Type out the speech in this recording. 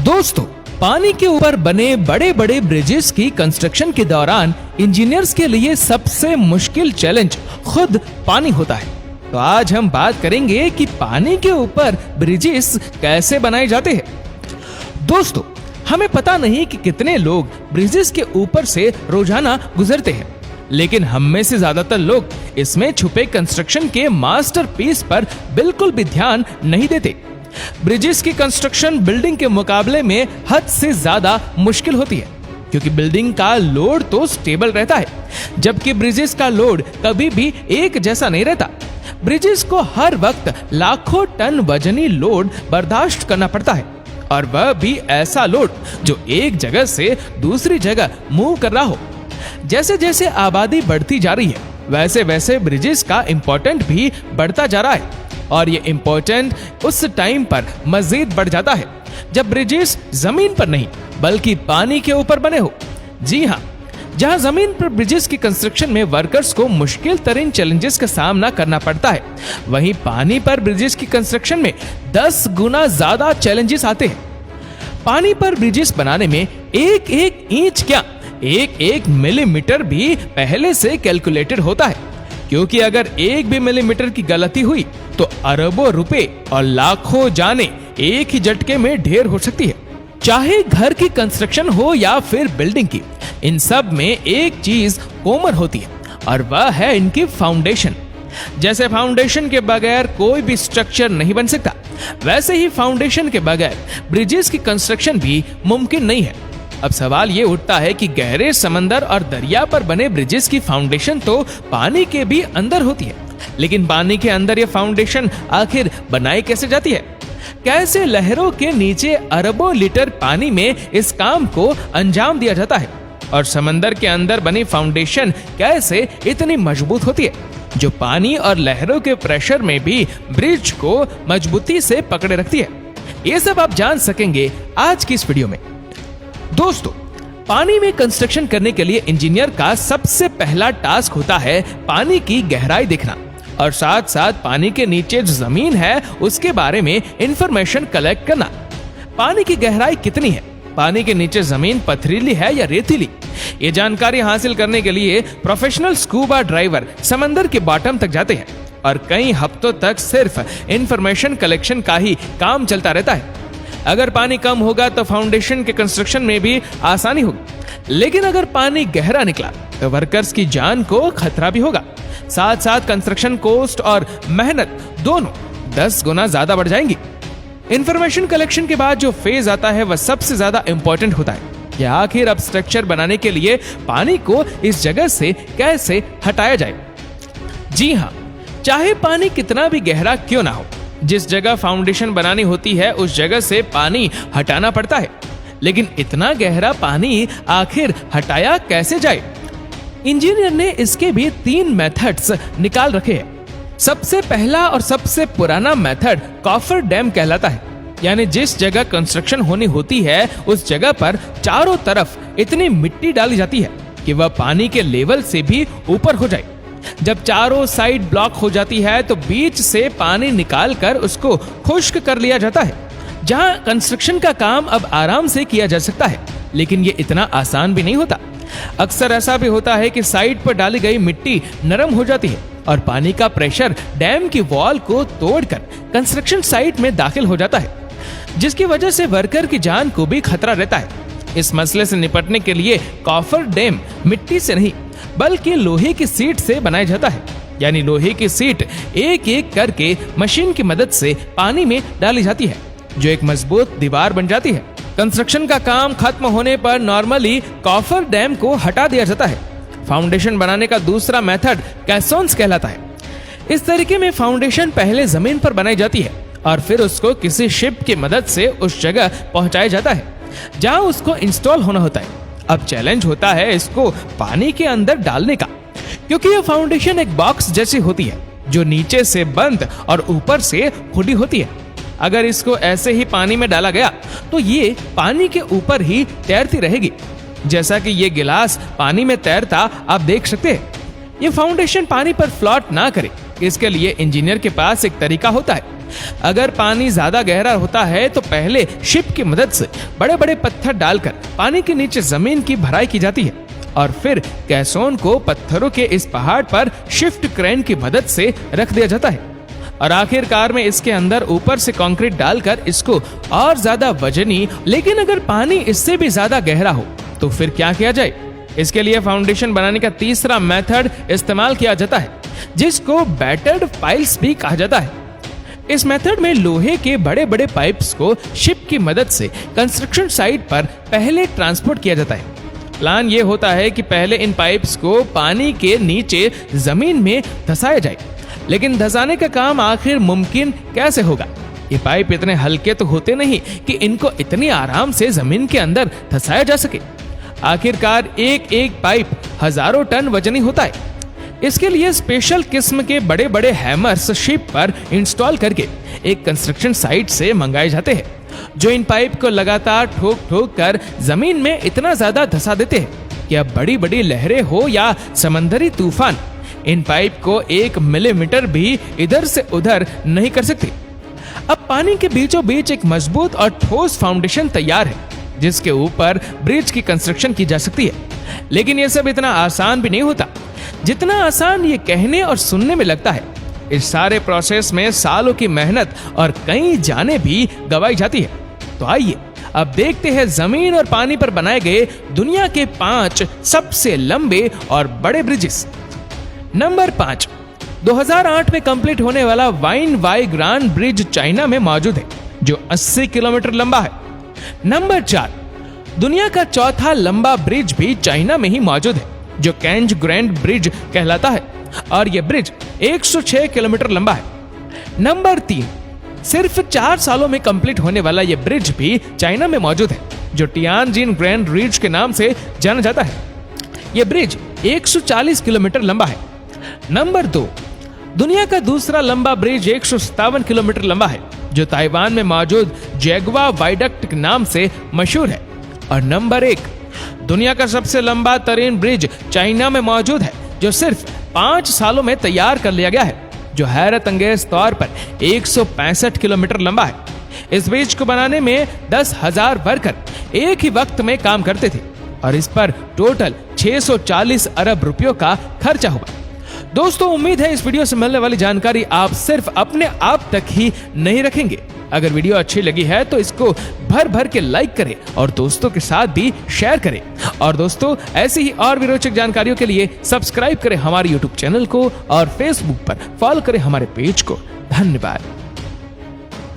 दोस्तों, पानी के ऊपर बने बड़े बड़े ब्रिजेस की कंस्ट्रक्शन के दौरान इंजीनियर्स के लिए सबसे मुश्किल चैलेंज खुद पानी होता है। तो आज हम बात करेंगे कि पानी के ऊपर ब्रिजेस कैसे बनाए जाते हैं। दोस्तों, हमें पता नहीं कि कितने लोग ब्रिजेस के ऊपर से रोजाना गुजरते हैं, लेकिन हम में से ज्यादातर लोग इसमें छुपे कंस्ट्रक्शन के मास्टरपीस पर बिल्कुल भी ध्यान नहीं देते। ब्रिजेस की कंस्ट्रक्शन बिल्डिंग के मुकाबले में हद से ज्यादा मुश्किल होती है, क्योंकि बिल्डिंग का लोड तो स्टेबल रहता है, जबकि ब्रिजेस का लोड कभी भी एक जैसा नहीं रहता। ब्रिजेस को हर वक्त लाखों टन वजनी लोड बर्दाश्त करना पड़ता है, और वह भी ऐसा लोड जो एक जगह से दूसरी जगह मूव कर रहा हो। जैसे जैसे आबादी बढ़ती जा रही है, वैसे वैसे ब्रिजेस का इम्पोर्टेंट भी बढ़ता जा रहा है, और ये इम्पोर्टेंट उस टाइम पर मजीद बढ़ जाता है जब ब्रिजेस जमीन पर नहीं बल्कि पानी के ऊपर बने हो। जी हाँ, जहाँ जमीन पर ब्रिजेस की कंस्ट्रक्शन में वर्कर्स को मुश्किल तरीन चैलेंजेस का सामना करना पड़ता है, वहीं पानी पर ब्रिजेस की कंस्ट्रक्शन में 10 गुना ज्यादा चैलेंजेस आते हैं। पानी पर ब्रिजेस बनाने में एक एक इंच क्या, एक एक मिलीमीटर भी पहले से कैलकुलेटेड होता है, क्योंकि अगर एक भी मिलीमीटर की गलती हुई तो अरबों रुपए और लाखों जाने एक ही झटके में ढेर हो सकती है। चाहे घर की कंस्ट्रक्शन हो या फिर बिल्डिंग की, इन सब में एक चीज कॉमन होती है, और वह है इनकी फाउंडेशन। जैसे फाउंडेशन के बगैर कोई भी स्ट्रक्चर नहीं बन सकता, वैसे ही फाउंडेशन के बगैर ब्रिजेस की कंस्ट्रक्शन भी मुमकिन नहीं है। अब सवाल ये उठता है कि गहरे समंदर और दरिया पर बने ब्रिजेस की फाउंडेशन तो पानी के भी अंदर होती है, लेकिन पानी के अंदर ये फाउंडेशन आखिर बनाई कैसे जाती है? कैसे लहरों के नीचे अरबों लीटर पानी में इस काम को अंजाम दिया जाता है? और समंदर के अंदर बनी फाउंडेशन कैसे इतनी मजबूत होती है, जो पानी और लहरों के प्रेशर में भी ब्रिज को मजबूती से पकड़े रखती है? ये सब आप जान सकेंगे आज की इस वीडियो में। दोस्तों, पानी में कंस्ट्रक्शन करने के लिए इंजीनियर का सबसे पहला टास्क होता है पानी की गहराई देखना, और साथ साथ पानी के नीचे जो जमीन है उसके बारे में इंफॉर्मेशन कलेक्ट करना। पानी की गहराई कितनी है, पानी के नीचे जमीन पथरीली है या रेतीली, ये जानकारी हासिल करने के लिए प्रोफेशनल स्कूबा ड्राइवर समंदर के बॉटम तक जाते हैं, और कई हफ्तों तक सिर्फ इंफॉर्मेशन कलेक्शन का ही काम चलता रहता है। अगर पानी कम होगा तो फाउंडेशन के कंस्ट्रक्शन में भी आसानी होगी, लेकिन अगर पानी गहरा निकला तो वर्कर्स की जान को खतरा भी होगा। साथ साथ कंस्ट्रक्शन कॉस्ट और मेहनत दोनों 10 गुना ज्यादा बढ़ जाएंगी। इंफॉर्मेशन कलेक्शन के बाद जो फेज आता है वह सबसे ज्यादा इंपॉर्टेंट होता है, कि आखिर अब स्ट्रक्चर बनाने के लिए पानी को इस जगह से कैसे हटाया जाए। जी हाँ, चाहे पानी कितना भी गहरा क्यों ना हो, जिस जगह फाउंडेशन बनानी होती है उस जगह से पानी हटाना पड़ता है, लेकिन इतना गहरा पानी आखिर हटाया कैसे जाए? इंजीनियर ने इसके भी 3 मेथड्स निकाल रखे हैं। सबसे पहला और सबसे पुराना मेथड कॉफर डैम कहलाता है, यानी जिस जगह कंस्ट्रक्शन होनी होती है उस जगह पर चारों तरफ इतनी मिट्टी डाली जाती है कि वह पानी के लेवल से भी ऊपर हो जाए। जब चारों साइड ब्लॉक हो जाती है तो बीच से पानी निकालकर उसको खुश्क कर लिया जाता है, जहां कंस्ट्रक्शन का काम अब आराम से किया जा सकता है। लेकिन ये इतना आसान भी नहीं होता। अक्सर ऐसा भी होता है कि साइड पर डाली गई मिट्टी नरम हो जाती है और पानी का प्रेशर डैम की वॉल को तोड़कर कंस्ट्रक्शन साइट में दाखिल हो जाता है, जिसकी वजह से वर्कर की जान को भी खतरा रहता है। इस मसले से निपटने के लिए कॉफर डैम मिट्टी से नहीं बल्कि लोहे की सीट से बनाया जाता है, यानी लोहे की सीट एक एक करके मशीन की मदद से पानी में डाली जाती है, जो एक मजबूत दीवार बन जाती है। कंस्ट्रक्शन का काम खत्म होने पर नॉर्मली कॉफर डैम को हटा दिया जाता है। फाउंडेशन बनाने का दूसरा मेथड कैसोन्स कहलाता है। इस तरीके में फाउंडेशन पहले जमीन पर बनाई जाती है और फिर उसको किसी शिप की मदद से उस जगह पहुंचाया जाता है जहां उसको इंस्टॉल होना होता है। अब चैलेंज होता है इसको पानी के अंदर डालने का, क्योंकि यह फाउंडेशन एक बॉक्स जैसी होती है जो नीचे से बंद और ऊपर से खुली होती है। अगर इसको ऐसे ही पानी में डाला गया तो ये पानी के ऊपर ही तैरती रहेगी, जैसा कि ये गिलास पानी में तैरता आप देख सकते हैं। ये फाउंडेशन पानी पर फ्लोट ना करे, इसके लिए इंजीनियर के पास एक तरीका होता है, अगर पानी ज्यादा गहरा होता है तो पहले शिप की मदद से बड़े बड़े पत्थर डालकर पानी के नीचे जमीन की भराई की जाती है और फिर कैसोन को पत्थरों के इस पहाड़ पर शिफ्ट क्रेन की मदद से रख दिया जाता है और आखिरकार में इसके अंदर ऊपर से कंक्रीट डालकर इसको और ज्यादा वजनी, लेकिन अगर पानी इससे भी ज्यादा गहरा हो तो फिर क्या किया जाए? इसके लिए फाउंडेशन बनाने का तीसरा मेथड इस्तेमाल किया जाता है जिसको बैटर्ड पाइल्स भी कहा जाता है। इस मेथड में लोहे के बड़े बड़े पाइप्स को शिप की मदद से कंस्ट्रक्शन साइट पर पहले ट्रांसपोर्ट किया जाता है। प्लान ये होता है कि पहले इन पाइप्स को पानी के नीचे जमीन में धंसाया जाए, लेकिन धंसाने का काम आखिर मुमकिन कैसे होगा? ये पाइप इतने हल्के तो होते नहीं कि इनको इतनी आराम से जमीन के अंदर धंसाया जा सके। आखिरकार एक एक पाइप हजारों टन वजनी होता है। इसके लिए स्पेशल किस्म के बड़े बड़े हैमर्स शिप पर इंस्टॉल करके एक कंस्ट्रक्शन साइट से मंगाए जाते हैं, जो इन पाइप को लगातार ठोक ठोक कर जमीन में इतना ज्यादा धंसा देते हैं कि अब बड़ी बड़ी लहरें हो या समंदरी तूफान इन पाइप को 1 मिलीमीटर भी इधर से उधर नहीं कर सकते। अब पानी के बीचों बीच एक मजबूत और ठोस फाउंडेशन तैयार है जिसके ऊपर ब्रिज की कंस्ट्रक्शन की जा सकती है। लेकिन यह सब इतना आसान भी नहीं होता जितना आसान ये कहने और सुनने में लगता है। इस सारे प्रोसेस में सालों की मेहनत और कई जानें भी गंवाई जाती है। तो आइए अब देखते हैं जमीन और पानी पर बनाए गए दुनिया के 5 सबसे लंबे और बड़े ब्रिजेस। नंबर 5, 2008 में कंप्लीट होने वाला वाइन वाई ग्रांड ब्रिज चाइना में मौजूद है जो 80 किलोमीटर लंबा है। नंबर 4, दुनिया का चौथा लंबा ब्रिज भी चाइना में ही मौजूद है जो कैंज ग्रैंड ब्रिज कहलाता है और यह ब्रिज 106 किलोमीटर लंबा है। नंबर 3, सिर्फ 4 सालों में कंप्लीट होने वाला यह ब्रिज भी चाइना में मौजूद है जो टियानजिन ग्रैंड ब्रिज के नाम से जाना जाता है। यह ब्रिज 140 किलोमीटर लंबा है। नंबर 2, दुनिया का दूसरा लंबा ब्रिज 157 किलोमीटर लंबा है जो ताइवान में मौजूद जैगवा वायडक्ट के नाम से मशहूर है। और नंबर 1, दुनिया का सबसे लंबा तरीन ब्रिज चाइना में मौजूद है जो सिर्फ 5 सालों में तैयार कर लिया गया है, जो हैरत अंगेज तौर पर 165 किलोमीटर लंबा है। इस ब्रिज को बनाने में 10,000 वर्कर एक ही वक्त में काम करते थे और इस पर टोटल 640 अरब रुपयों का खर्चा हुआ। दोस्तों, उम्मीद है इस वीडियो से मिलने वाली जानकारी आप सिर्फ अपने आप तक ही नहीं रखेंगे। अगर वीडियो अच्छी लगी है तो इसको भर भर के लाइक करें और दोस्तों के साथ भी शेयर करें। और दोस्तों, ऐसी ही और भी रोचक जानकारियों के लिए सब्सक्राइब करें हमारे YouTube चैनल को और Facebook पर फॉलो करें हमारे पेज को। धन्यवाद।